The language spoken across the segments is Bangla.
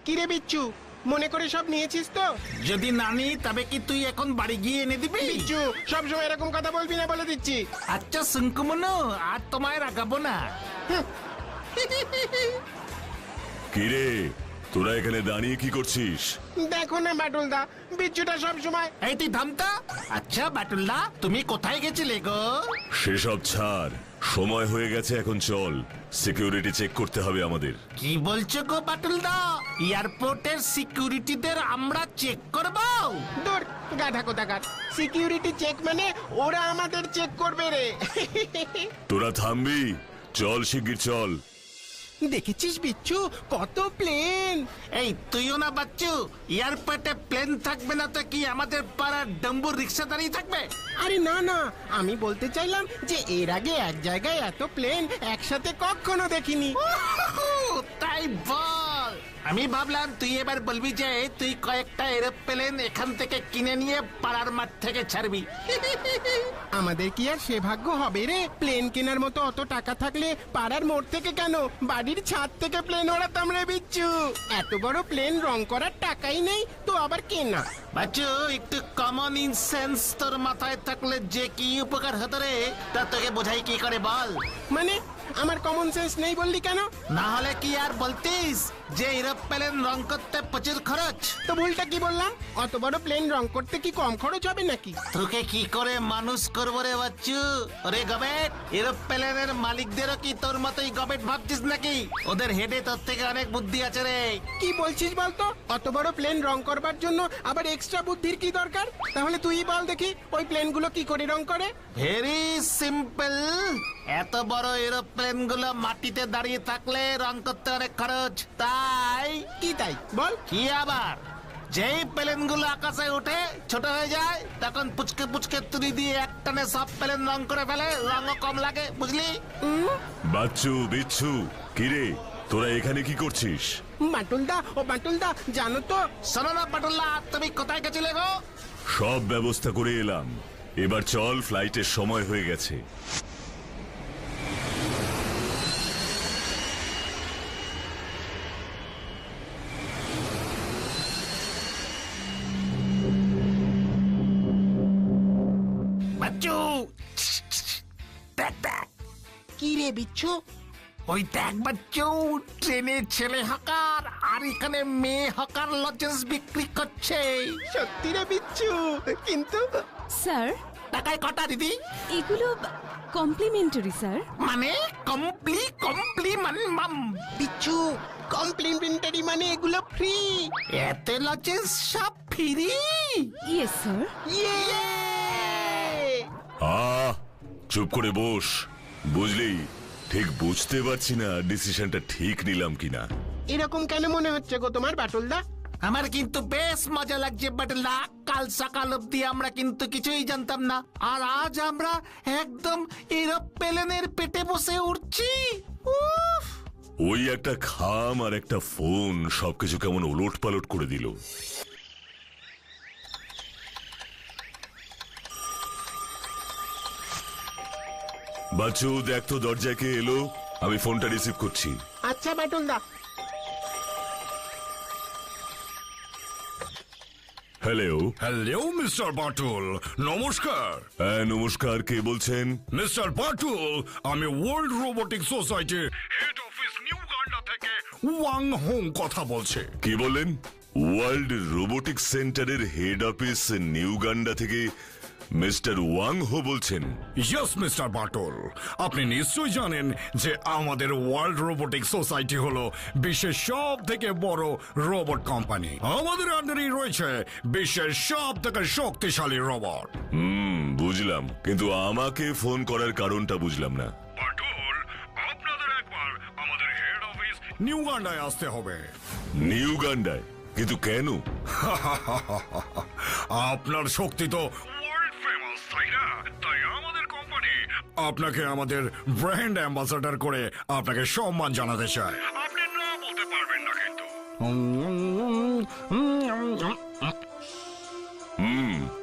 কিরে বিচ্ছু, মনে করে সব নিয়েছিস তো? যদি না নিই তবে কি তুই এখন বাড়ি গিয়ে এনে দিবি? বিচ্ছু, সবসময় এরকম কথা বলবি না বলে দিচ্ছি। আচ্ছা শুঙ্কুমনু, আর তোমায় রাগাবো না। কিরে, তোরা এখানে দাঁড়িয়ে কি করছিস? দেখো না বাটুলদা, বিচ্ছুটা সবসময়। এই তুই থামতা। আচ্ছা বাটুল্লা, তুমি কোথায় গেছিলে গো? সেসব ছাড়, সময় হয়ে গেছে, এখন চল। সিকিউরিটি চেক করতে হবে আমাদের। কি বলছো গো বাটুলদা? এয়ারপোর্টের সিকিউরিটিদের আমরা চেক করব? দূর গাধা কোথাকার, সিকিউরিটি চেক মানে ওরা আমাদের চেক করবে রে। তোরা থামবি? চল শিগগির চল। দেখেছিস বিচ্ছু, কত প্লেন। এই তুইও না বাচ্চু, এয়ারপোর্টে প্লেন থাকবে না তো কি আমাদের পাড়ার ডম্বুর রিক্সা দাঁড়িয়ে থাকবে? আরে না না, আমি বলতে চাইলাম যে এর আগে এক জায়গায় এত প্লেন একসাথে কখনো দেখিনি। তাই বল। আমি ভাবলাম তুই এবার বলবি যে তুই কয়েকটা এরোপ্লেন এখান থেকে কিনে নিয়ে পাড়ার মাঠ থেকে ছাড়বি। আমাদের কি আর সে ভাগ্য হবে রে? প্লেন কেনার মতো অত টাকা থাকলে পাড়ার মোড় থেকে কেন, বাড়ির ছাদ থেকে প্লেন ওড়াতাম রে বিচ্ছু। এত বড় প্লেন রং করার টাকাই নেই তো আবার কেনা। বাচ্চু, একটু কমন সেন্স তোর মাথায় থাকলে যে কি উপকার হতো রে, তা তোকে বোঝাই কি করে বল। মানে আমার কমন সেন্স নেই বললি কেন? না হলে কি আর বলতিস যে এরোপ্লেন রং করতে প্রচুর খরচ? তো ভুলটা কি বললাম? অত বড় প্লেন রং করতে কি কম খরচ হবে নাকি? তোকে কি করে মানুষ করবো রে বাচ্চু? ওরে গবেট, এরোপ্লেনের মালিকদেরও কি তোর মতোই গবেট ভাবছিস নাকি? ওদের হেডে তোর থেকে অনেক বুদ্ধি আছে রে। কি বলছিস বলতো? অত বড় প্লেন রং করবার জন্য আবার এক্সট্রা বুদ্ধির কি দরকার? তাহলে তুই বল দেখি, ওই প্লেনগুলো কি করে রং করে? Very simple. এত বড় এরোপ্লেন গুলো মাটিতে দাঁড়িয়ে থাকলে রং করতে অনেক খরচ, তাই। কি তাই বল? কি আবার, যেই প্লেন গুলো আকাশে উঠে ছোট হয়ে যায় তখন পুচকে পুচকে তুলি দিয়ে একটানে সব প্লেন রং করে ফেলে, রঙও কম লাগে, বুঝলি? বাচ্চু, বিচ্ছু, কিরে তোরা এখানে কি করছিস? বাটুলদা, ও বাটুলদা, জানো তো? শোনো না পাটুল্লা, তুমি কোথায় গেছিলে গো? সব ব্যবস্থা করে এলাম, এবার চল, ফ্লাইটের সময় হয়ে গেছে। বাচ্চু, দেখ দেখ। কি রে বিচ্ছু? ওই দেখ বাচ্চু, ট্রেনে ছেলে হকার আর এখানে মেয়ে হকার লজেন্স বিক্রি করছে। সত্যি রে বিচ্ছু, কিন্তু স্যার, টাকায় কটা দিদি? এগুলো কমপ্লিমেন্টারি স্যার। মানে বিচ্ছু, কমপ্লিমেন্টারি মানে এগুলো ফ্রি। এতে লজেন্স সব ফ্রি? Yes sir. ইয়ে! চুপ করে বস। বুঝলি, ঠিক বুঝতে পারছি না ডিসিশনটা ঠিক নিলাম কিনা। এরকম কেন মনে হচ্ছে গো তোমার বাটুলদা? আমার কিন্তু বেশ মজা লাগছে বাটলা। কাল সকাল অব্দি আমরা কিন্তু কিছুই জানতাম না, আর আজ আমরা একদম এরোপ্লেনের পেটে বসে উঠছি। উফ! ওই একটা খাম আর একটা ফোন সবকিছু কেমন ওলট পালট করে দিল। বাচ্চু, দেখ তো দরজায় কে এলো, আমি ফোনটা রিসিভ করছি। আচ্ছা বাটুলদা। হ্যালো। হ্যালো মিস্টার বাটুল, নমস্কার। হ্যাঁ নমস্কার, কে বলছেন? মিস্টার বাটুল, আমি ওয়ার্ল্ড রোবোটিক সোসাইটির হেড অফিস নিউ গান্ডা থেকে ওয়াং হোং কথা বলছি। কি বললেন? ওয়ার্ল্ড রোবোটিক সেন্টারের হেড অফিস নিউ গান্ডা থেকে মিস্টার ওয়াং হো বলছেন? ইয়েস মিস্টার বাটুল, আপনি নিশ্চয়ই জানেন যে আমাদের ওয়ার্ল্ড রোবোটিক সোসাইটি হলো বিশ্বের সব থেকে বড় রোবট কোম্পানি। আমাদের আন্ডারেই রয়েছে বিশ্বের সব থেকে শক্তিশালী রোবট। বুঝলাম, কিন্তু আমাকে ফোন করার কারণটা বুঝলাম না। বাটুল, আপনাদের একবার আমাদের হেড অফিস নিউ গান্ডায় আসতে হবে। নিউ গান্ডায়? কিন্তু কেন? আপনার শক্তি তো ওয়ার্ল্ড ফেমাস, তাই না? তাই আমাদের কোম্পানি আপনাকে আমাদের ব্র্যান্ড অ্যাম্বাসাডর করে আপনাকে সম্মান জানাতে চায়। আপনি না বলতে পারবেন না কিন্তু।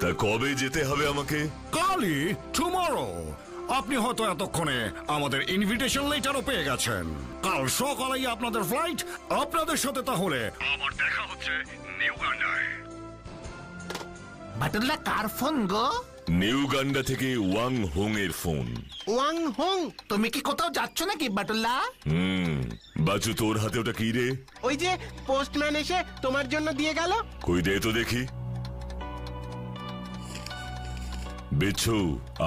তা কবে যেতে হবে আমাকে? কাল অ্যাকচুয়ালি টুমরো। আপনি হয়তো এতক্ষণে আমাদের ইনভিটেশন লেটারও পেয়ে গেছেন। কাল সকালেই আপনাদের ফ্লাইট। আপনাদের সাথে তাহলে আমার দেখা হচ্ছে নিউগান্ডায়। বাটুল্লা কার ফোন গো? নিউগান্ডা থেকে ওয়াং হোং এর ফোন। ওয়াং হোং? তুমি কি কোথাও যাচ্ছ নাকি বাটুল্লা? বাচু, তোর হাতে ওটা কি রে? ওই যে পোস্টম্যান এসে তোমার জন্য দিয়ে গেল। কই দে তো দেখি। বিচ্ছু,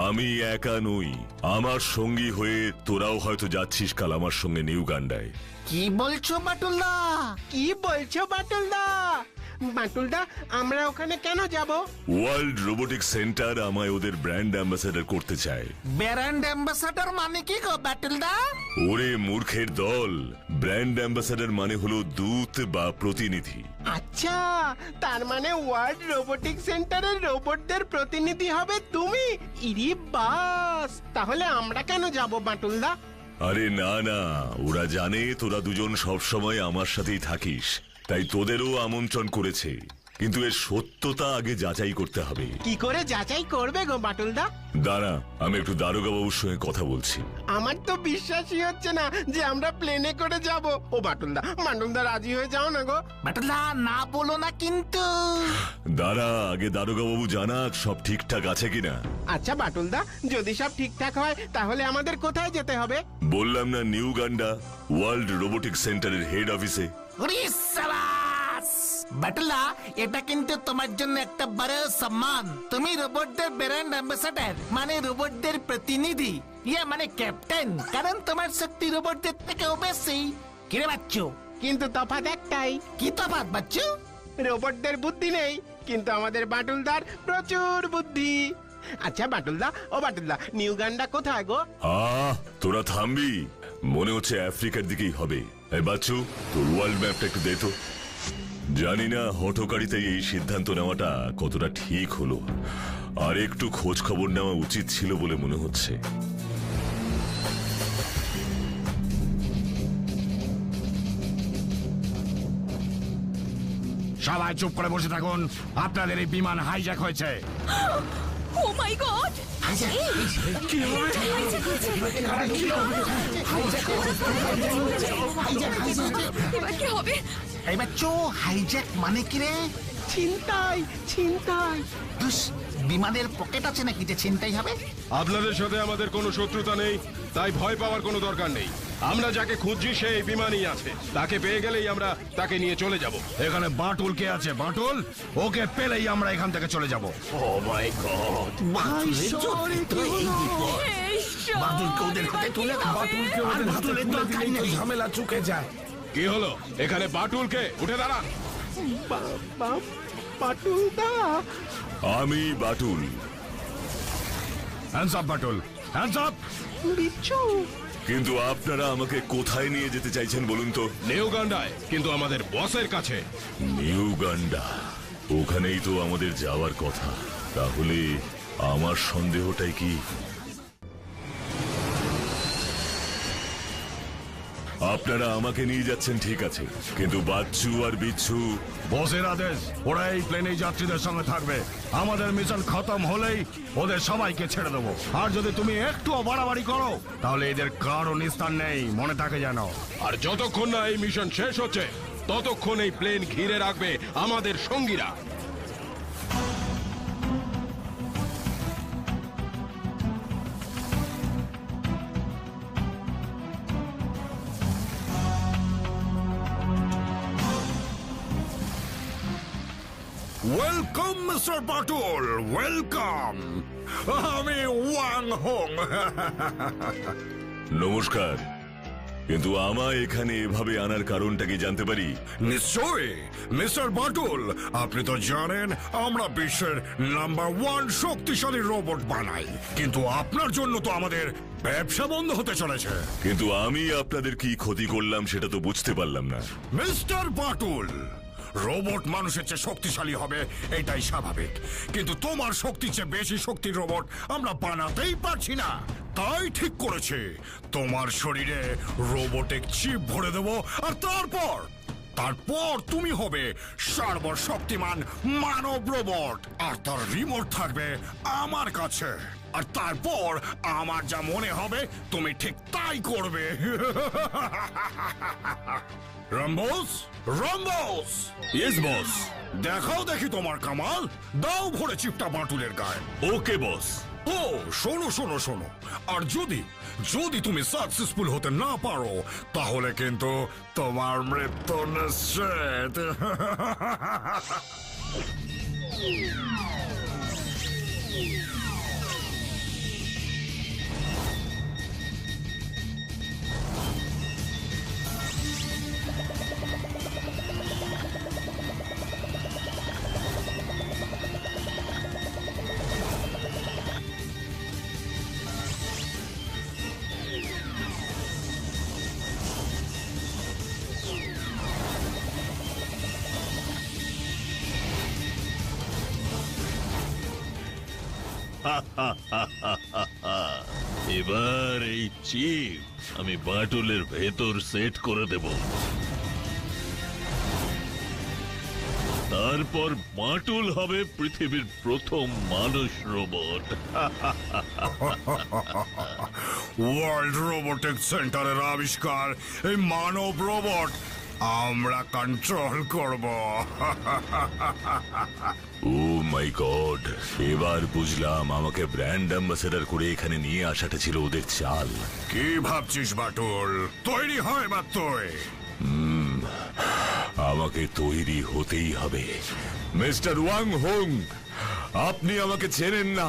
আমি একা নই, আমার সঙ্গী হয়ে তোরাও হয়তো যাচ্ছিস কাল আমার সঙ্গে নিউগান্ডায়। কি বলছো বাটুল্লা? কি বলছো বাটুলদা? বাটুলদা, আমরা ওখানে কেন যাব? ওয়ার্ল্ড রোবোটিক সেন্টার আমায় ওদের ব্র্যান্ড অ্যাম্বাসেডর করতে চায়। ব্র্যান্ড অ্যাম্বাসাডার মানে কি গো বাটুলদা? ওরে মূর্খের দল, ব্র্যান্ড অ্যাম্বাসেডর মানে হলো দূত বা প্রতিনিধি। আচ্ছা, তার মানে ওয়ার্ল্ড রোবোটিক সেন্টারের রোবটদের প্রতিনিধি হবে তুমি? ইরি বাস, তাহলে আমরা কেন যাব বাটুলদা? আরে না না, ওরা জানে তোরা দুজন সবসময় আমার সাথেই থাকিস, তাই তোদেরও আমন্ত্রণ করেছে। কিন্তু এর সত্যতা আগে যাচাই করতে হবে। কি করে যাচাই করবে গো বাটুলদা? দাঁড়া, আমি একটু দারোগা বাবুর সঙ্গে কথা বলছি। আমার তো বিশ্বাসই হচ্ছে না যে আমরা প্লেনে করে যাব। ও বাটুলদা, বাটুলদা রাজি হয়ে যাও না গো। বাটুল্লা না বলো না কিন্তু। দাঁড়া, আগে দারোগা বাবু জানাক সব ঠিকঠাক আছে কিনা। আচ্ছা বাটুলদা, যদি সব ঠিকঠাক হয় তাহলে আমাদের কোথায় যেতে হবে? বললাম না, নিউগান্ডা ওয়ার্ল্ড রোবোটিক সেন্টারের হেড অফিসে। ওরে সাবাস! বাটুল্লা, এটা কিন্তু তোমার জন্য একটা বড় সম্মান। তুমি রোবটদের ব্র্যান্ড অ্যাম্বাসাডার, মানে রোবটদের প্রতিনিধি, মানে ক্যাপ্টেন। কারণ তোমার শক্তি রোবটদের থেকেও বেশি। কিরে বাচ্চু? কিন্তু তফাৎ একটাই, কি তফাৎ বাচ্চু? রোবটদের বুদ্ধি নেই, কিন্তু আমাদের বাটুলদার প্রচুর বুদ্ধি। আচ্ছা বাটুলদা, ও বাটুলদা, নিউগান্ডা কোথায় গো? তোরা থামবি? মনে হচ্ছে আফ্রিকার দিকেই হবে। এই বাচ্চু, তোর ওয়ার্ল্ড ম্যাপটা একটু দে তো। জানি না হঠকারিতে এই সিদ্ধান্ত নেওয়াটা কতটা ঠিক হলো, আর একটু খোঁজ খবর নেওয়া উচিত ছিল বলে মনে হচ্ছে। সবাই চুপ করে বসে থাকুন। আপনাদের এই বিমান হাইজ্যাক হয়েছে। ও মাই গড! এবার কি হবে? এই বাচ্চু, হাইজ্যাক মানে কি রে? ছিনতাই, ছিনতাই। দুস, বিমানের পকেট আছে নাকি যে ছিনতাই হবে? আপনাদের সাথে আমাদের কোনো শত্রুতা নেই, তাই ভয় পাওয়ার কোনো দরকার নেই। আমরা যাকে খুঁজছি সে এই বিমানই আছে, তাকে পেয়ে গেলেই আমরা তাকে নিয়ে চলে যাব। এখানে বাটুল কে আছে? বাটুল, ওকে পেলেই আমরা এখান থেকে চলে যাব। ঝামেলা চুকে যায়। কি হলো? এখানে বাটুলকে উঠে দাঁড়ান। বাটুলদা, আমি Batul. Hands up Batul, hands up. বিচ্ছু, কিন্তু আপনারা আমাকে কোথায় নিয়ে যেতে চাইছেন বলুন তো? নিউগান্ডায়, কিন্তু আমাদের বসের কাছে। নিউগান্ডা, ওখানেই তো আমাদের যাওয়ার কথা। তাহলে আমার সন্দেহটাই কি? আপনারা আমাকে নিয়ে যাচ্ছেন ঠিক আছে, কিন্তু বাচ্চু আর বিচ্ছু? বসের আদেশ, ওরা এই প্লেনেই যাত্রীদের সঙ্গে থাকবে। আমাদের মিশন খতম হলেই ওদের সবাইকে ছেড়ে দেবো। আর যদি তুমি একটুও বাড়াবাড়ি করো তাহলে এদের কারো নিস্তার নেই, মনে থাকে যেন। আর যতক্ষণ না এই মিশন শেষ হচ্ছে ততক্ষণ এই প্লেন ঘিরে রাখবে আমাদের সঙ্গীরা। Welcome mister Batul, welcome. আমি ওয়াং হোং। নমস্কার, কিন্তু আমায় এখানে এভাবে আনার কারণটা কি জানতে পারি? নিশ্চয়ই মিস্টার বাটুল, আপনি তো জানেন আমরা বিশ্বের নাম্বার 1 শক্তিশালী রোবট বানাই, কিন্তু আপনার জন্য তো আমাদের ব্যবসা বন্ধ হতে চলেছে। কিন্তু আমি আপনাদের কি ক্ষতি করলাম সেটা তো বুঝতে পারলাম না। মিস্টার বাটুল, রোবট মানুষের চেয়ে শক্তিশালী হবে এটাই স্বাভাবিক, কিন্তু তোমার শক্তির চেয়ে বেশি শক্তির রোবট আমরা বানাতেই পারছি না। তাই ঠিক করেছে তোমার শরীরে রোবটিক চিপ ভরে দেব, আর তারপর তুমি হবে সর্বশক্তিমান মানব রোবট, আর তার রিমোট থাকবে আমার কাছে। আর তারপর আমার যা মনে হবে তুমি ঠিক তাই করবে। রাম্বোস, রাম্বোস, ইয়েস বস। দেখাও দেখি তোমার কামাল। দাও ভরে চিপটা বাটুলের গায়ে। ওকে বস। ও শোনো শোনো শোনো, আর যদি যদি তুমি সাকসেসফুল হতে না পারো তাহলে কিন্তু তোমার মৃত্যু নিশ্চিত। এবার এই চিপ আমি বাটুলের ভেতর সেট করে দেব, তারপর বাটুল হবে পৃথিবীর প্রথম মানুষ রোবট। ওয়ার্ল্ড রোবোটিক সেন্টারের আবিষ্কার এই মানব রোবট আমরা কন্ট্রোল করব। ও মাই গড, এবার বুঝলাম আমাকে ব্র্যান্ড অ্যাম্বাসেডর করে এখানে নিয়ে আসাটা ছিল ওদের চাল। কি ভাবছিস বাটুল? তৈরি হয় বা তুই? আমাকে তৈরি হতেই হবে। মিস্টার ওয়াং হোং, আপনি আমাকে চেনেন না।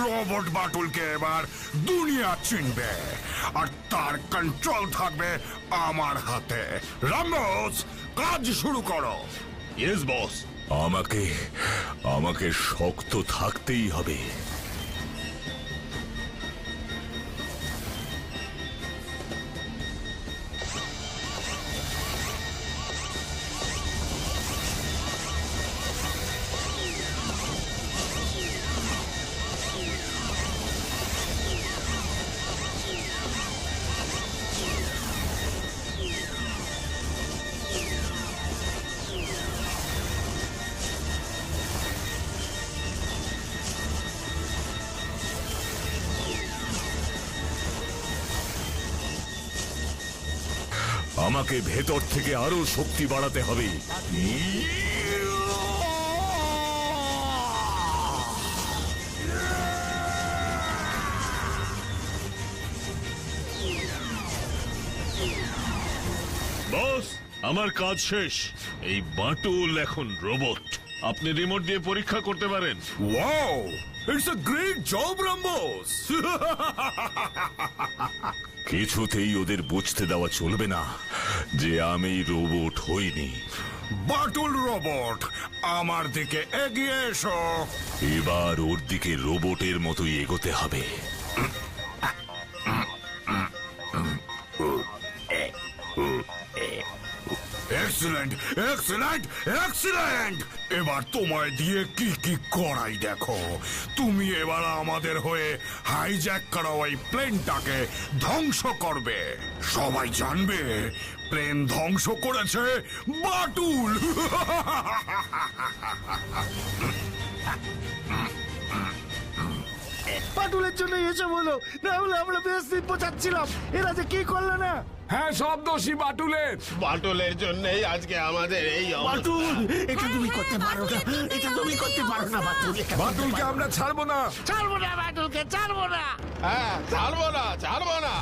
রোবট বাটুলকে এবার দুনিয়া চিনবে আর তার কন্ট্রোল থাকবে আমার হাতে। রামোস, কাজ শুরু করো। Yes boss. আমাকে আমাকে শক্ত থাকতেই হবে। আমাকে ভেতর থেকে আরো শক্তি বাড়াতে হবে। বস, আমার কাজ শেষ। এই বাটুল এখন রোবট। আপনি রিমোট দিয়ে পরীক্ষা করতে পারেন। Wow, it's a great job Ramos. কিছুতেই ওদের বুঝতে দেওয়া চলবে না যে আমি রোবট হইনি। বাটুল রোবট, আমার দিকে এগিয়ে এসো। এবার ওর দিকে রোবটের মতোই এগোতে হবে। Excellent, excellent, excellent. এবার তোমায় দিয়ে কি কি করাই দেখো। তুমি এবার আমাদের হয়ে হাইজ্যাক করা ওই প্লেনটাকে ধ্বংস করবে। সবাই জানবে প্লেন ধ্বংস করেছে বাটুল। বাটুলের জন্য এসব হলো, না হলে আমরা বেশ দিন বোঝাচ্ছিলাম। এরা যে কি করলো না। হ্যাঁ, সব দোষী বাটুলের। বাটুলের জন্যই আজকে আমাদের এই বাটুল, এটা তুমি করতে পারো না, এটা তুমি করতে পারো না বাটুল। বাটুলকে আমরা ছাড়বো না। ছাড়বো না বাটুলকে, ছাড়বো না। হ্যাঁ, ছাড়বো না, ছাড়বো না।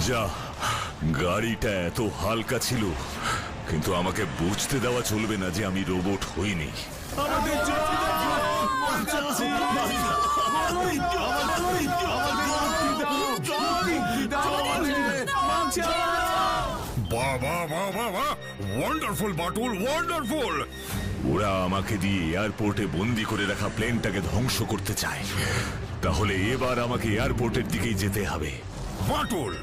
যা, গাড়িটা এত হালকা ছিল, কিন্তু আমাকে বুঝতে দেওয়া চলবে না যে আমি রোবট হইনি। বাবা বাবা বাবা, ওয়ান্ডারফুল বাটুল, ওয়ান্ডারফুল। ওরা আমাকে দিয়ে এয়ারপোর্টে বন্দি করে রাখা প্লেনটাকে ধ্বংস করতে চায়। তাহলে এবার আমাকে এয়ারপোর্টের দিকেই যেতে হবে। বাটুল,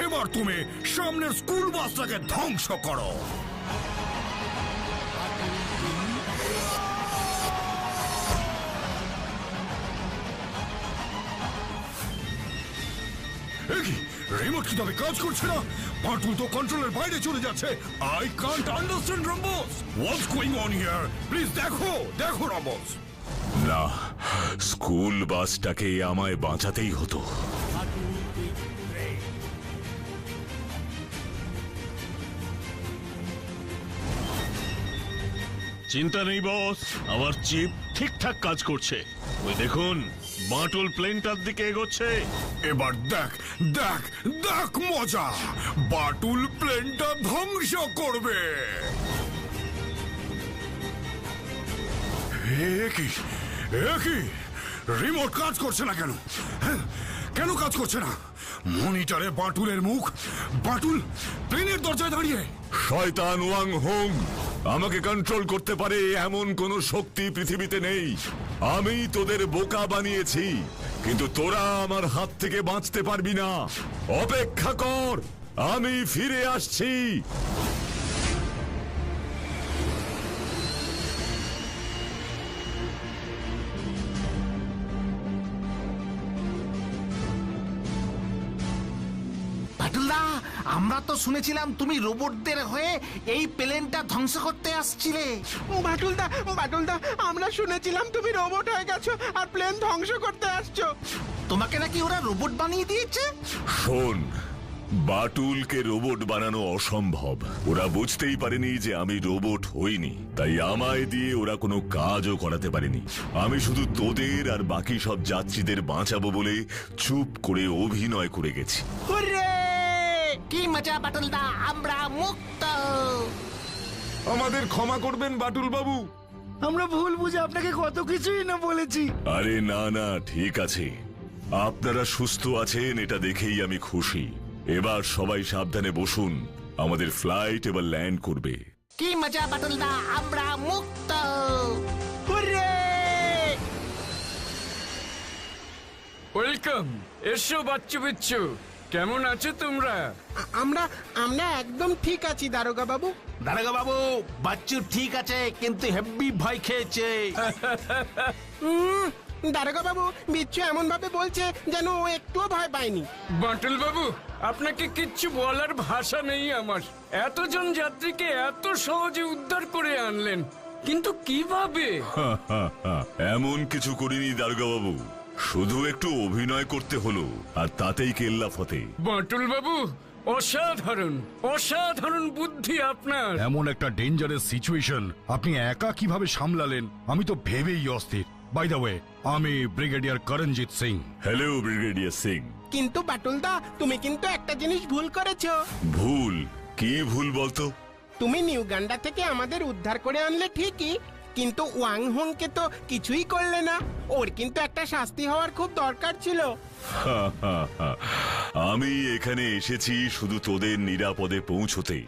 এবার তুমি সামনের স্কুল বাসটাকে ধ্বংস করো। কি রিমোট কি তবে কাজ করছে না? বাটুল তো কন্ট্রোলের বাইরে চলে যাচ্ছে। I can't understand rhombus. What's going on here? Please দেখো দেখো রম্বস। না, স্কুল বাসটাকে আমায় বাঁচাতেই হতো। চিন্তা নেই বস, আমার চিপ ঠিকঠাক কাজ করছে। ওই দেখুন, বাটুল প্লেনটার দিকে এগোচ্ছে। এবার দেখ দেখ দেখ মজা, বাটুল প্লেনটা ধ্বংস করবে। কি রিমোট কাজ করছে না কেন? হ্যাঁ, কেন কাজ করছে না? মনিটরে বাটুলের মুখ, বাটুল প্লেনের দরজায় দাঁড়িয়ে। শয়তান ওয়াং হোং, আমাকে কন্ট্রোল করতে পারে এমন কোন শক্তি পৃথিবীতে নেই। আমি তোদের বোকা বানিয়েছি, কিন্তু তোরা আমার হাত থেকে বাঁচতে পারবি না। অপেক্ষা কর, আমি ফিরে আসছি। বাটুলদা, আমরা তো শুনেছিলাম তুমি রোবটদের হয়ে এই প্লেনটা ধ্বংস করতে আসছিলে। বাটুলদা, বাটুলদা, আমরা শুনেছিলাম তুমি রোবট হয়ে গেছো আর প্লেন ধ্বংস করতে আসছো। তোমাকে নাকি ওরা রোবট বানিয়ে দিয়েছে? শোন, বাটুলকে রোবট বানানো অসম্ভব। ওরা বুঝতেই পারেনি যে আমি রোবট হইনি, তাই আমায় দিয়ে ওরা কোনো কাজও করাতে পারেনি। আমি শুধু তোদের আর বাকি সব যাত্রীদের বাঁচাবো বলে চুপ করে অভিনয় করে গেছি। হুররে! কি মজা বাটুলদা, আমরা মুক্ত। আমাদের ক্ষমা করবেন বাটুল বাবু। আমরা ভুল বুঝে আপনাকে কত কিছুই না বলেছি। আরে না না, ঠিক আছে। আপনারা সুস্থ আছেন এটা দেখেই আমি খুশি। এবার সবাই সাবধানে বসুন, আমাদের ফ্লাইট এবার ল্যান্ড করবে। কি মজা বাটুলদা, আমরা মুক্ত। হুররে! ওয়েলকাম। এসো বাচ্চু বিচ্ছু, কেমন আছো তোমরা? আমরা আমরা একদম ঠিক আছি দারোগা বাবু। দারোগা বাবু, বাচ্চু ঠিক আছে, কিন্তু হেব্বি ভয় খেয়েছে। দারোগা বাবু, বিচ্ছু এমন ভাবে বলছে যেন ও একটুও ভয় পায়নি। বাটুল বাবু, আপনাকে কিচ্ছু বলার ভাষা নেই আমার। এতজন যাত্রীকে এত সহজে উদ্ধার করে আনলেন, কিন্তু কিভাবে? এমন কিছু করিনি দারোগা বাবু, শুধু একটু অভিনয় করতে হলো, আর তাতেই কেল্লা ফতে। বাটুল বাবু, অসাধারণ অসাধারণ বুদ্ধি আপনার। এমন একটা ডেঞ্জারাস সিচুয়েশন আপনি একা কিভাবে সামলালেন, আমি তো ভেবেই অস্থির। বাই দ্য ওয়ে, আমি brigadier Karanjit Singh. Hello brigadier Singh. কিন্তু বাটুলদা, তুমি কিন্তু একটা জিনিস ভুল করেছো। ভুল? কি ভুল বলতো? তুমি নিউগান্ডা থেকে আমাদের উদ্ধার করে আনলে ঠিকই, কিন্তু ওয়াং হোংকে তো কিছুই করলে না। ওর কিন্তু একটা শাস্তি হওয়ার খুব দরকার ছিল। আমি এখানে এসেছি শুধু তোদের নিরাপদে পৌঁছতে।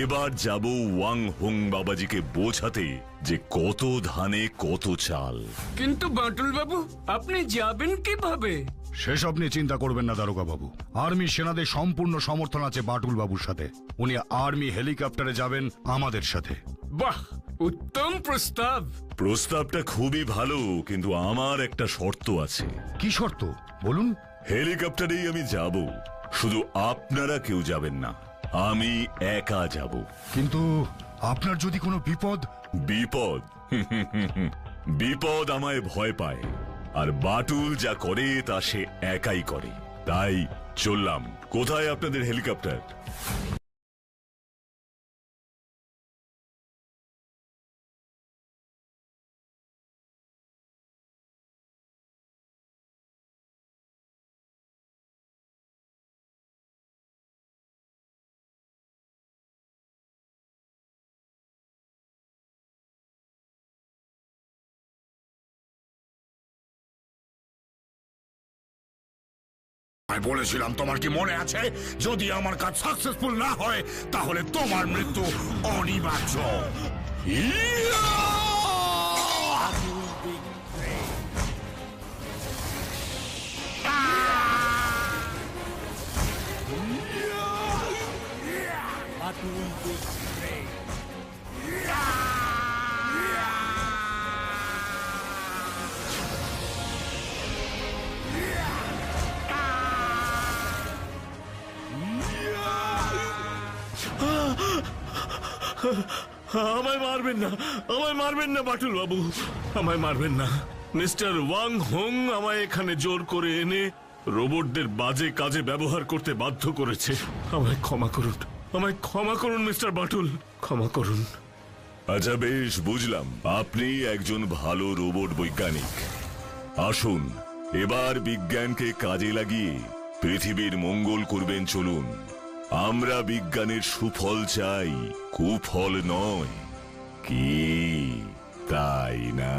এবার যাব ওয়াং হোং বাবাজিকে বোঝাতে যে কত ধানে কত চাল। কিন্তু বাটুল বাবু, আপনি যাবেন কিভাবে? সেসব নিয়ে চিন্তা করবেন না দারোগা বাবু। আর্মি সেনাদের সম্পূর্ণ সমর্থন আছে বাটুল বাবুর সাথে। উনি আর্মি হেলিকপ্টারে যাবেন আমাদের সাথে। বাহ, উত্তম প্রস্তাব। প্রস্তাবটা খুবই ভালো, কিন্তু আমার একটা শর্ত আছে। কি শর্ত বলুন? হেলিকপ্টারেই আমি যাব, শুধু আপনারা কেউ যাবেন না, আমি একা যাব। কিন্তু আপনার যদি কোনো বিপদ? বিপদ? বিপদ আমায় ভয় পায়, আর বাটুল যা করে তা সে একাই করে। তাই চললাম। কোথায় আপনাদের হেলিকপ্টার? আমি বলেছিলাম, তোমার কি মনে আছে, যদি আমার কাজ সাকসেসফুল না হয় তাহলে তোমার মৃত্যু অনিবার্য। আমায় মারবেন না, আমায় মারবেন না বাটুল বাবু, আমায় মারবেন না। মিস্টার ওয়াং হোং আমায় এখানে জোর করে এনে রোবটদের বাজে কাজে ব্যবহার করতে বাধ্য করেছে। আমায় ক্ষমা করুন, আমায় ক্ষমা করুন মিস্টার বাটুল, ক্ষমা করুন। আচ্ছা বেশ, বুঝলাম আপনি একজন ভালো রোবট বৈজ্ঞানিক। আসুন এবার বিজ্ঞানকে কাজে লাগিয়ে পৃথিবীর মঙ্গল করবেন চলুন। আমরা বিজ্ঞানের সুফল চাই, কুফল নয়, কি তাই না?